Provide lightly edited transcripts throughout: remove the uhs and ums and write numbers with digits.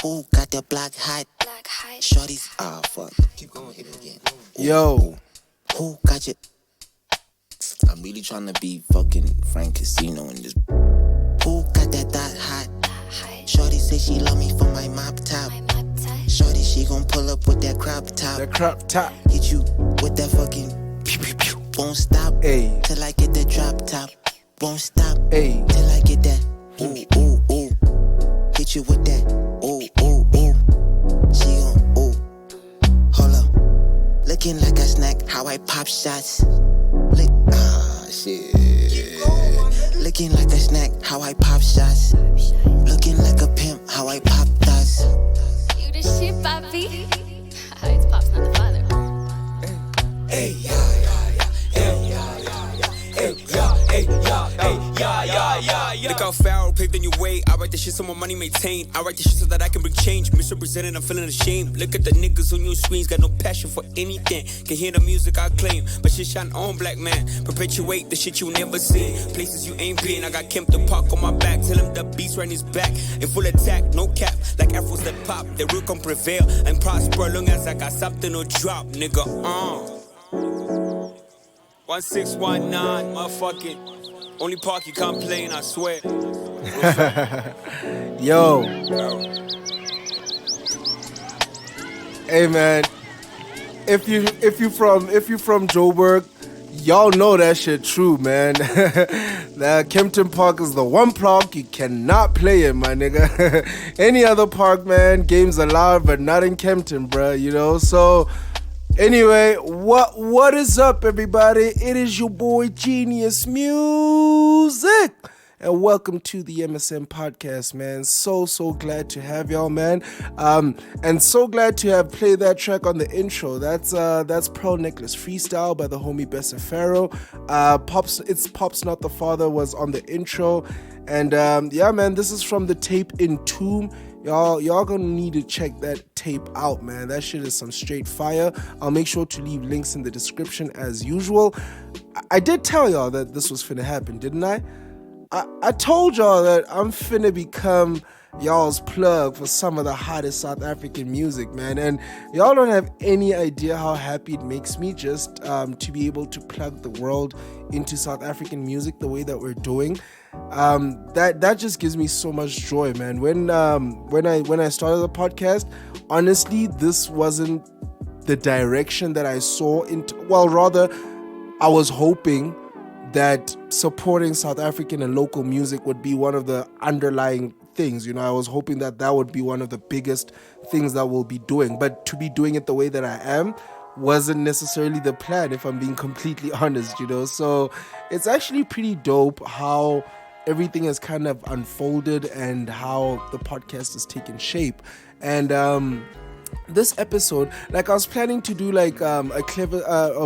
Who got the black hot? Shorties, fuck. Keep going, hit it again. Yo. Who got you? I'm really trying to be fucking Frank Casino in this. Who got that hot? Shorty say she love me for my mop top. Shorty, she gon' pull up with that crop top. That crop top. Hit you with that fucking pew pew pew. Won't stop, ayy, till I get that drop top. Won't stop, ayy, till I get that. Ooh, ooh, ooh. Hit you with that. Ooh, ooh, ooh. She gon' ooh. Hold up. Looking like a snack, how I pop shots. Shit. Looking like a snack, how I pop shots. Looking like a pimp, how I pop dots. You the shit, Poppy. It's Pop's not the father. Hey, yeah, yeah, yeah. Hey, yeah, yeah, yeah. Hey, yeah, hey, yeah, hey, yeah, yeah, yeah, yeah. Look how Pharaoh paved in your way. I write the shit so my money maintain. I write the shit so that I can bring change. Misrepresented, I'm feeling ashamed. Look at the niggas on your screens, got no passion for anything. Can hear the music I claim, but shit shine on black man. Perpetuate the shit you never seen. Places you ain't been. I got Kemp the Park on my back. Tell him the beast right in his back. In full attack, no cap. Like Afros that pop, the real can prevail. And prosper long as I got something to drop, nigga. 1619, motherfucking. Only park you can't play, and I swear. Yo. Hey man, if you from Joburg, y'all know that shit true, man. That Kempton Park is the one park you cannot play in, my nigga. Any other park, man, games allowed, but not in Kempton, bruh, you know. So anyway, what is up, everybody? It is your boy Genius Music, and welcome to the MSM Podcast, man. So glad to have y'all, man. And so glad to have played that track on the intro. That's Pearl Necklace Freestyle by the homie Besa Pharaoh. Pops Not the Father was on the intro, and yeah, man, this is from the tape Entomb. Y'all gonna need to check that tape out, man. That shit is some straight fire. I'll make sure to leave links in the description as usual. I did tell y'all that this was finna happen, didn't I? I told y'all that I'm finna become y'all's plug for some of the hottest South African music, man. And y'all don't have any idea how happy it makes me just to be able to plug the world into South African music the way that we're doing. That just gives me so much joy, man. When I started the podcast, honestly, this wasn't the direction that I saw rather I was hoping that supporting South African and local music would be one of the underlying things. You know, I was hoping that would be one of the biggest things that we'll be doing, but to be doing it the way that I am wasn't necessarily the plan, if I'm being completely honest, you know. So it's actually pretty dope how everything has kind of unfolded and how the podcast has taken shape. And this episode, like, I was planning to do like a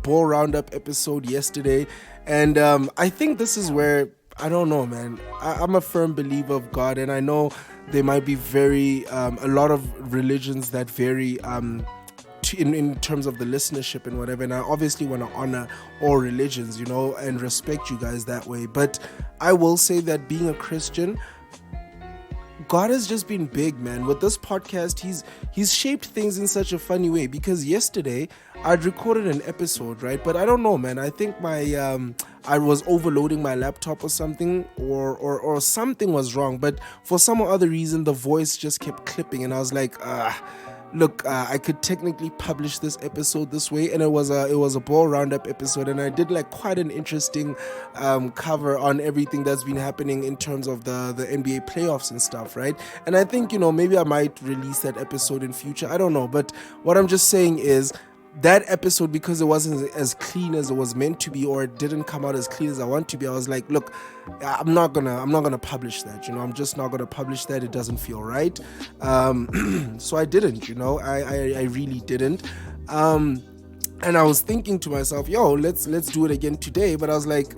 ball roundup episode yesterday, and I think this is where, I don't know, man, I'm a firm believer of God, and I know there might be a lot of religions that vary in terms of the listenership and whatever, and I obviously want to honor all religions, you know, and respect you guys that way. But I will say that being a Christian, God has just been big, man. With this podcast, he's shaped things in such a funny way, because yesterday I'd recorded an episode, right? But I don't know, man. I think I was overloading my laptop or something, or something was wrong. But for some other reason, the voice just kept clipping, and I was like, look, I could technically publish this episode this way, and it was a ball roundup episode, and I did like quite an interesting cover on everything that's been happening in terms of the NBA playoffs and stuff, right? And I think, you know, maybe I might release that episode in future. I don't know, but what I'm just saying is, that episode, because it wasn't as clean as it was meant to be, or it didn't come out as clean as I want to be, I was like, look, I'm not gonna publish that, you know. I'm just not gonna publish that. It doesn't feel right. So I didn't, you know. I really didn't. And I was thinking to myself, yo, let's do it again today. But I was like,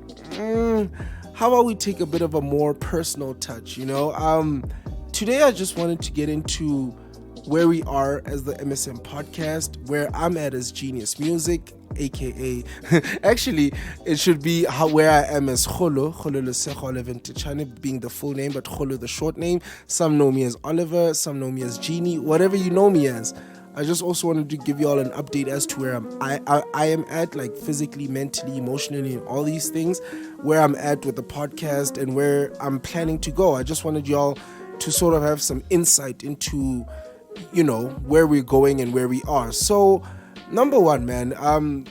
how about we take a bit of a more personal touch, you know? Today I just wanted to get into where we are as the MSM Podcast, where I'm at as Genius Music, aka actually it should be where I am as Kholo Lesego Oliver Tichane being the full name, but Kholo the short name. Some know me as Oliver, some know me as Genie, whatever you know me as. I just also wanted to give you all an update as to where I am at, like physically, mentally, emotionally, and all these things, where I'm at with the podcast and where I'm planning to go. I just wanted y'all to sort of have some insight into, where we're going and where we are. So, number one, man,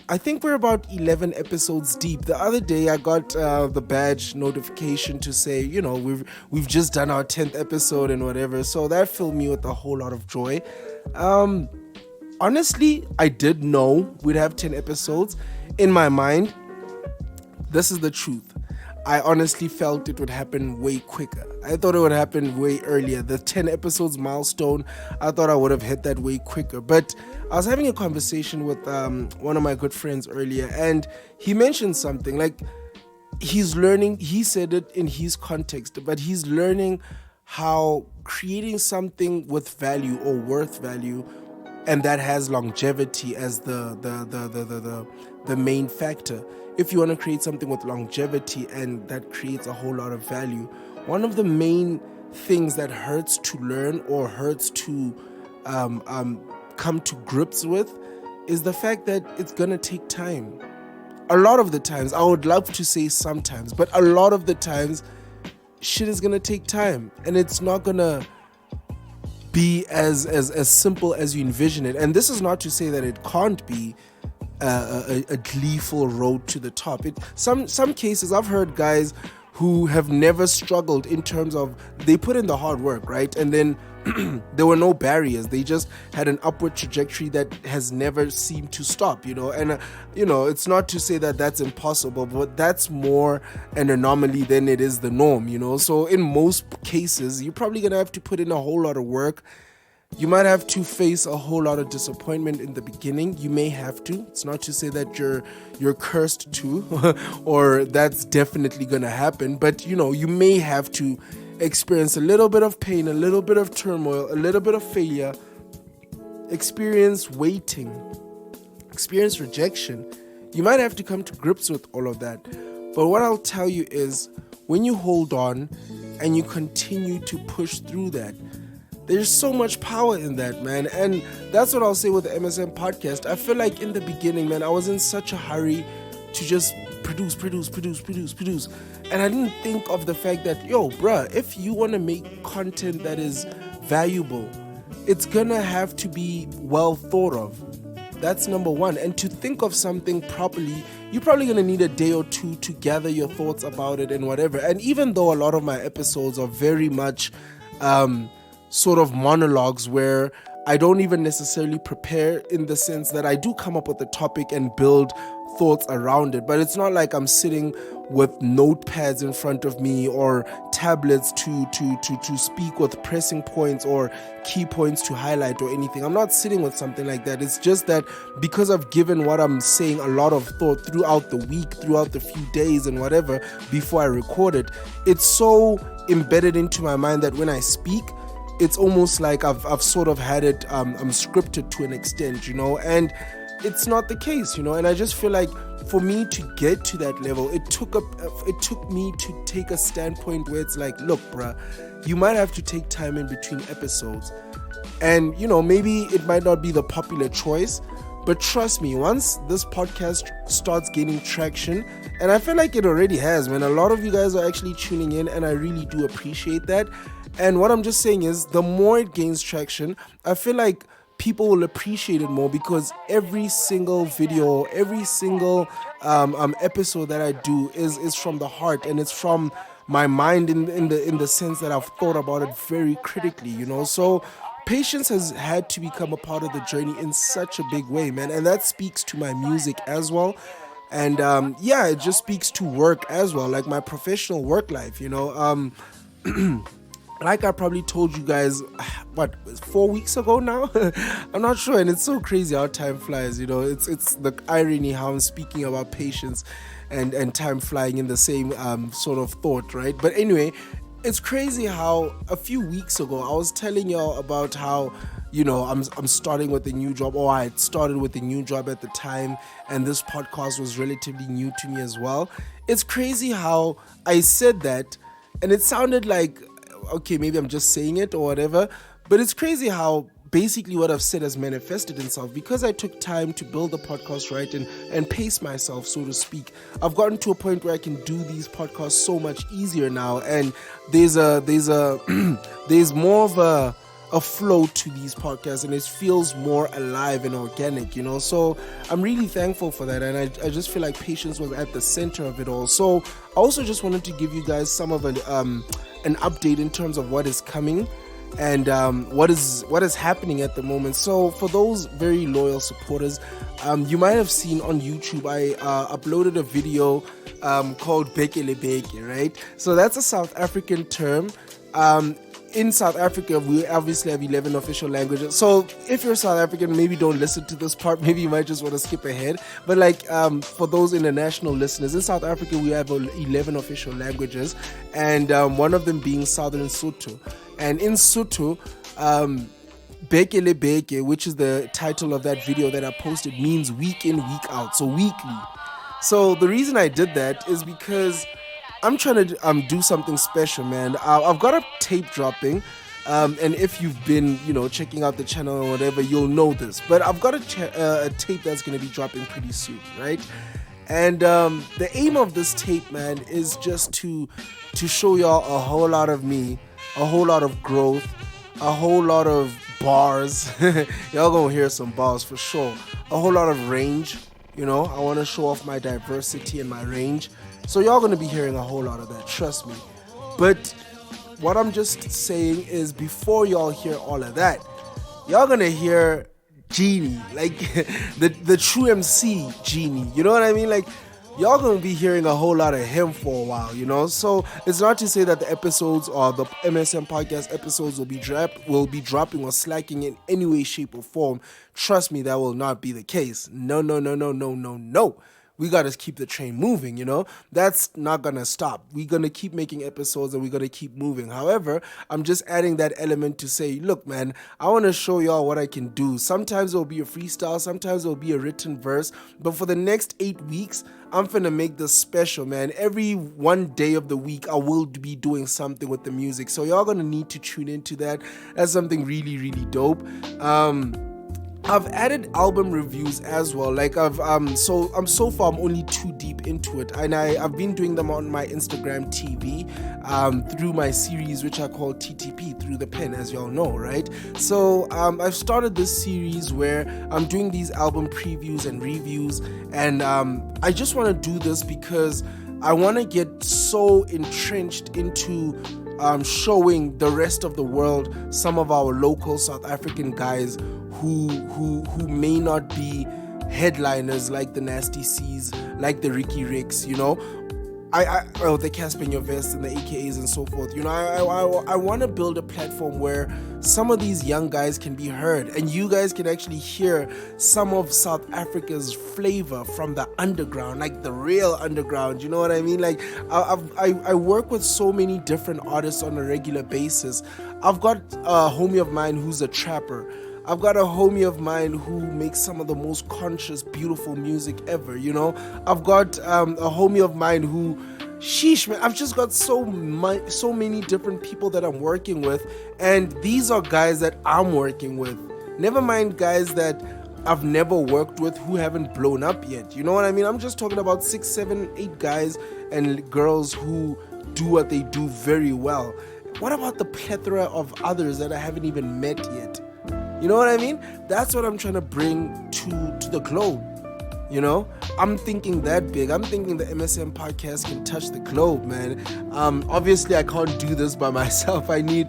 I think we're about 11 episodes deep. The other day, I got the badge notification to say, we've just done our 10th episode and whatever. So that filled me with a whole lot of joy. Honestly, I did know we'd have 10 episodes. In my mind, this is the truth. I honestly felt it would happen way quicker. I thought it would happen way earlier. The 10 episodes milestone, I thought I would have hit that way quicker. But I was having a conversation with one of my good friends earlier, and he mentioned something like he's learning, he said it in his context, but he's learning how creating something with value or worth value and that has longevity as the main factor. If you want to create something with longevity and that creates a whole lot of value, one of the main things that hurts to learn or hurts to come to grips with is the fact that it's gonna take time. A lot of the times, I would love to say sometimes, but a lot of the times shit is gonna take time, and it's not gonna be as simple as you envision it. And this is not to say that it can't be a gleeful road to the top. Some cases I've heard guys who have never struggled in terms of they put in the hard work, right? And then there were no barriers. They just had an upward trajectory that has never seemed to stop, And, it's not to say that that's impossible, but that's more an anomaly than it is the norm, So in most cases, you're probably going to have to put in a whole lot of work. You might have to face a whole lot of disappointment in the beginning. You may have to. It's not to say that you're cursed to or that's definitely going to happen. But, you may have to experience a little bit of pain, a little bit of turmoil, a little bit of failure, experience waiting, experience rejection. You might have to come to grips with all of that. But what I'll tell you is when you hold on and you continue to push through that, there's so much power in that, man. And that's what I'll say with the MSM podcast. I feel like in the beginning, man, I was in such a hurry to just produce. And I didn't think of the fact that, bruh, if you want to make content that is valuable, it's gonna have to be well thought of. That's number one. And to think of something properly, you're probably gonna need a day or two to gather your thoughts about it and whatever. And even though a lot of my episodes are very much sort of monologues where I don't even necessarily prepare, in the sense that I do come up with a topic and build thoughts around it, but it's not like I'm sitting with notepads in front of me or tablets to speak with pressing points or key points to highlight or anything. I'm not sitting with something like that. It's just that because I've given what I'm saying a lot of thought throughout the week, throughout the few days and whatever before I record it, it's so embedded into my mind that when I speak, it's almost like I've sort of had it scripted to an extent, and it's not the case, and I just feel like for me to get to that level, it took me to take a standpoint where it's like, look, bruh, you might have to take time in between episodes, and maybe it might not be the popular choice, but trust me, once this podcast starts gaining traction, and I feel like it already has, man, a lot of you guys are actually tuning in, and I really do appreciate that. And what I'm just saying is, the more it gains traction, I feel like people will appreciate it more, because every single video, every single episode that I do is from the heart, and it's from my mind in the sense that I've thought about it very critically, So patience has had to become a part of the journey in such a big way, man, and that speaks to my music as well. And it just speaks to work as well, like my professional work life, Like I probably told you guys, 4 weeks ago now? I'm not sure, and it's so crazy how time flies, It's the irony how I'm speaking about patience and time flying in the same sort of thought, right? But anyway, it's crazy how a few weeks ago I was telling y'all about how I'm starting with a new job, or I had started with a new job at the time, and this podcast was relatively new to me as well. It's crazy how I said that, and it sounded like, okay, maybe I'm just saying it or whatever, but it's crazy how basically what I've said has manifested itself because I took time to build the podcast right and pace myself, so to speak. I've gotten to a point where I can do these podcasts so much easier now, and there's more of a flow to these podcasts, and it feels more alive and organic, so I'm really thankful for that, and I just feel like patience was at the center of it all. So I also just wanted to give you guys some of an update in terms of what is coming and what is happening at the moment. So for those very loyal supporters, you might have seen on YouTube I uploaded a video called Beke, right? So that's a South African term. In South Africa, we obviously have 11 official languages. So if you're South African, maybe don't listen to this part. Maybe you might just want to skip ahead. But for those international listeners, in South Africa, we have 11 official languages, and one of them being Southern Sotho. And in Sotho, Beke, which is the title of that video that I posted, means week in, week out. So weekly. So the reason I did that is because I'm trying to do something special, man. I've got a tape dropping, and if you've been, checking out the channel or whatever, you'll know this. But I've got a tape that's going to be dropping pretty soon, right? And the aim of this tape, man, is just to show y'all a whole lot of me, a whole lot of growth, a whole lot of bars. Y'all gonna hear some bars for sure. A whole lot of range. I want to show off my diversity and my range. So y'all going to be hearing a whole lot of that, trust me. But what I'm just saying is before y'all hear all of that, y'all going to hear Genie, like the true MC Genie. You know what I mean? Like, y'all going to be hearing a whole lot of him for a while, So it's not to say that the episodes or the MSM podcast episodes will be dropping or slacking in any way, shape, or form. Trust me, that will not be the case. No. We got to keep the train moving, That's not going to stop. We're going to keep making episodes and we're going to keep moving. However, I'm just adding that element to say, look, man, I want to show y'all what I can do. Sometimes it'll be a freestyle. Sometimes it'll be a written verse. But for the next 8 weeks, I'm finna make this special, man. Every one day of the week, I will be doing something with the music. So y'all going to need to tune into that. That's something really, really dope. I've added album reviews as well. Like so far I'm only 2 deep into it, and I've been doing them on my Instagram TV through my series, which I call TTP, Through the Pen, as y'all know, right? So I've started this series where I'm doing these album previews and reviews, and I just want to do this because I want to get so entrenched into showing the rest of the world some of our local South African guys who may not be headliners like the Nasty C's, like the Ricky Ricks, the Casper in Your Vest and the AKAs and so forth. I want to build a platform where some of these young guys can be heard and you guys can actually hear some of South Africa's flavor from the underground, like the real underground. You know what I mean? Like I work with so many different artists on a regular basis. I've got a homie of mine who's a trapper. I've got a homie of mine who makes some of the most conscious, beautiful music ever, I've got a homie of mine who, sheesh, man, I've just got so many different people that I'm working with, and these are guys that I'm working with. Never mind guys that I've never worked with who haven't blown up yet. You know what I mean? I'm just talking about 6, 7, 8 guys and girls who do what they do very well. What about the plethora of others that I haven't even met yet? You know what I mean? That's what I'm trying to bring to the globe. I'm thinking that big. I'm thinking the MSM podcast can touch the globe, man. Obviously I can't do this by myself. I need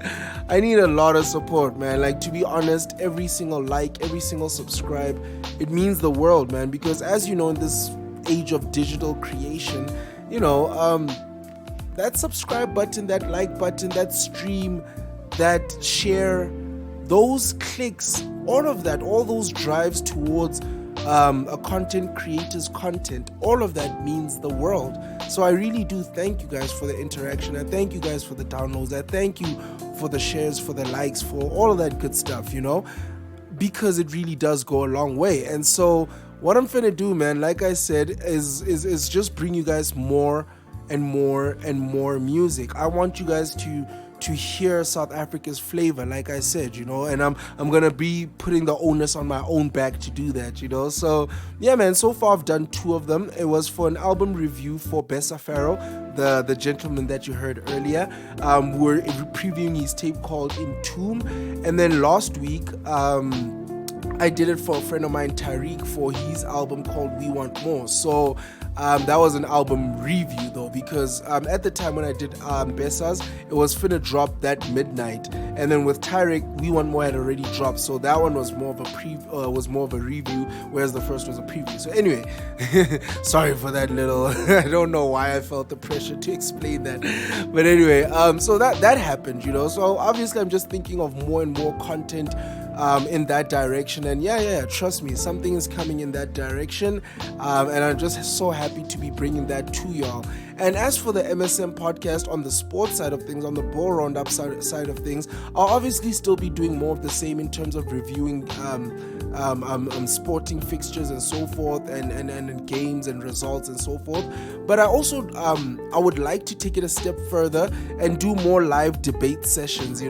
a lot of support, man. Like, to be honest, every single like, every single subscribe, it means the world, man. Because as you know, in this age of digital creation, that subscribe button, that like button, that stream, that share, those clicks, all of that, all those drives towards a content creator's content, all of that means the world. So I really do thank you guys for the interaction. I thank you guys for the downloads. I thank you for the shares, for the likes, for all of that good stuff, because it really does go a long way. And so what I'm finna do, man, like I said, is just bring you guys more and more and more music. I want you guys to hear South Africa's flavor, like I said, and I'm gonna be putting the onus on my own back to do that, So yeah, man, so far I've done 2 of them. It was for an album review for Besa Pharaoh, the gentleman that you heard earlier. We're previewing his tape called Entomb, and then last week I did it for a friend of mine, Tariq, for his album called We Want More. So that was an album review though, because at the time when I did Besa's, it was finna drop that midnight, and then with Tariq, We Want More had already dropped, so that one was more of a review, whereas the first was a preview. So anyway, sorry for that little I don't know why I felt the pressure to explain that, but anyway, so that happened, So obviously I'm just thinking of more and more content in that direction, and yeah, trust me, something is coming in that direction, and I'm just so happy to be bringing that to y'all. And as for the MSM podcast on the sports side of things, on the ball roundup side of things, I'll obviously still be doing more of the same in terms of reviewing sporting fixtures and so forth, and games and results and so forth. But I also I would like to take it a step further and do more live debate sessions.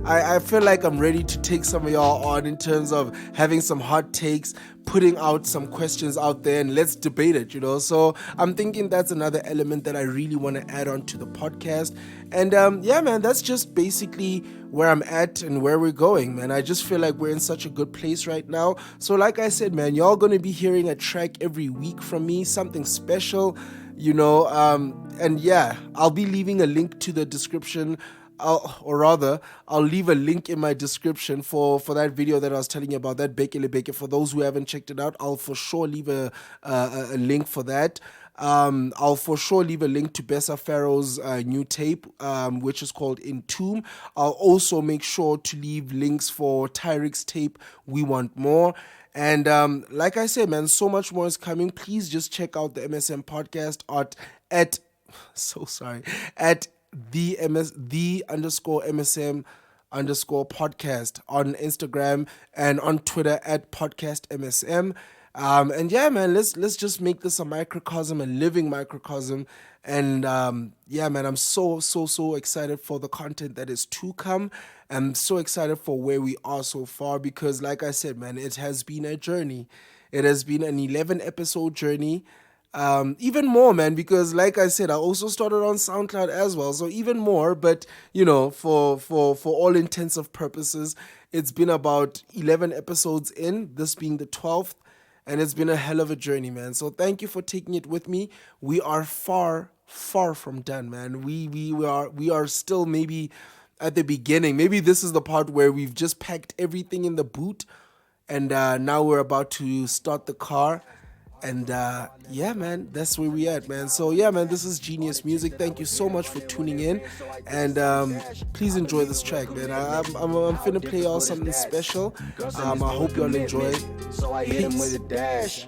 I feel like I'm ready to take some of y'all on in terms of having some hot takes, putting out some questions out there, and let's debate it, So I'm thinking that's another element that I really want to add on to the podcast. And yeah, man, that's just basically where I'm at and where we're going, man. I just feel like we're in such a good place right now. So like I said, man, y'all gonna be hearing a track every week from me, something special, and yeah, I'll be leaving a link to the description. I'll leave a link in my description for that video that I was telling you about, that Beke. For those who haven't checked it out, I'll for sure leave a link for that. I'll for sure leave a link to Besa Pharaoh's new tape, which is called Entomb. I'll also make sure to leave links for Tariq's tape, We Want More. And like I said, man, so much more is coming. Please just check out the MSM podcast at _MSM _podcast on Instagram and on Twitter at podcast MSM. And yeah, man, let's just make this a microcosm, a living microcosm. And yeah, man, I'm so excited for the content that is to come. I'm so excited for where we are so far, because like I said, man, it has been a journey. It has been an 11-episode journey. Even more, man, because like I said, I also started on SoundCloud as well, so even more. But for all intensive purposes, it's been about 11 episodes in, this being the 12th, and it's been a hell of a journey, man. So thank you for taking it with me. We are far from done, man. We are still maybe at the beginning. Maybe this is the part where we've just packed everything in the boot, and now we're about to start the car. And yeah, man, that's where we at, man. So yeah, man, this is Genius Music. Thank you so much for tuning in, and please enjoy this track, man. I'm finna play y'all something special. I hope y'all enjoy it. So I hit him with a dash.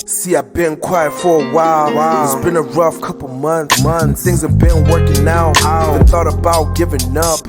See, I've been quiet for a while. It's been a rough couple months. Things have been working out. Even thought about giving up.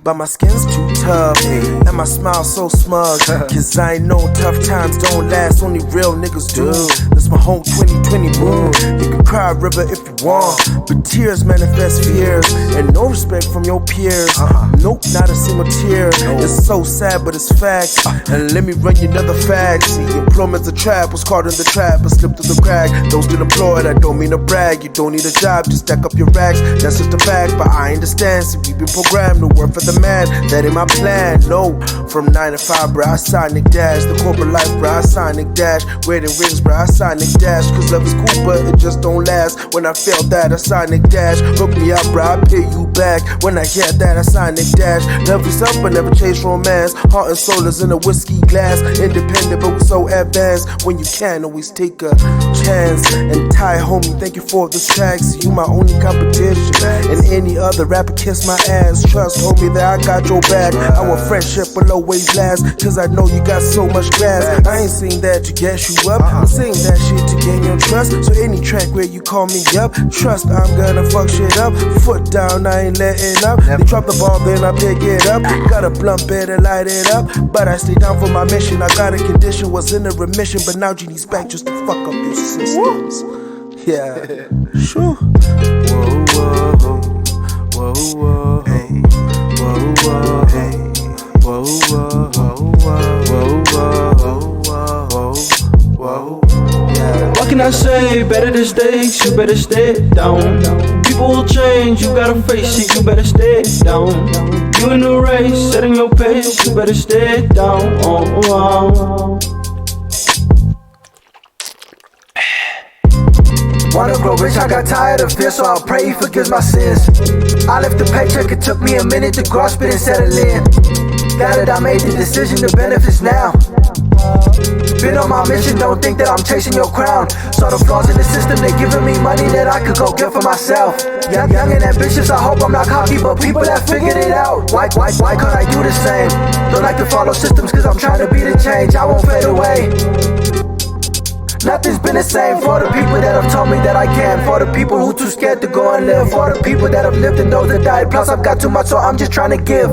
But my skin's too tough, and my smile so smug. Cause I know tough times don't last, only real niggas do. That's my whole 2020 mood. You can cry a river if you want, but tears manifest fears, and no respect from your peers. Nope, not a single tear. It's so sad, but it's facts. And let me run you another fact. See, employment's a trap, was caught in the trap, I slipped through the crack. Those still employed, I don't mean to brag. You don't need a job, just stack up your racks. That's just a fact, but I understand. See, we've been programmed to work for the a man, that ain't my plan, no. From 9 to 5, bruh, I Sonic Dash. The corporate life, bruh, I Sonic Dash. Wedding rings, bruh, I Sonic Dash. Cause love is cool, but it just don't last. When I feel that, I Sonic Dash. Hook me up, bruh, I pay you back. When I hear that, I Sonic Dash. Love yourself, but never chase romance. Heart and soul is in a whiskey glass. Independent, but we're so advanced. When you can, always take a chance. And Ty, homie, thank you for the tracks. You my only competition. And any other rapper kiss my ass. Trust, homie, that I got your back. Our friendship will always last, cause I know you got so much class. I ain't saying that to gas you up, I'm saying that shit to gain your trust. So any track where you call me up, trust I'm gonna fuck shit up. Foot down, I ain't letting up. They drop the ball, then I pick it up. Got a blunt, better light it up. But I stay down for my mission. I got a condition, was in a remission, but now Genie's back just to fuck up your systems. Yeah, sure. Whoa, whoa, whoa, whoa, hey, whoa, whoa, hey. Whoa, whoa, whoa, whoa, whoa, whoa, whoa, yeah. What can I say? Better the stakes, you better stay down. People will change, you gotta face it, you better stay down. You in the race, setting your pace, you better stay down. Wanna grow rich, I got tired of fear, so I'll pray he forgives my sins. I left the paycheck, it took me a minute to grasp it and settle in. Got it, I made the decision, the benefits now. Been on my mission, don't think that I'm chasing your crown. Saw the flaws in the system, they giving me money that I could go get for myself. Young and ambitious, I hope I'm not cocky, but people that figured it out. Why can't I do the same? Don't like to follow systems, cause I'm trying to be the change, I won't fade away. Nothing's been the same for the people that have told me that I can. For the people who too scared to go and live. For the people that have lived and those that died. Plus I've got too much, so I'm just trying to give.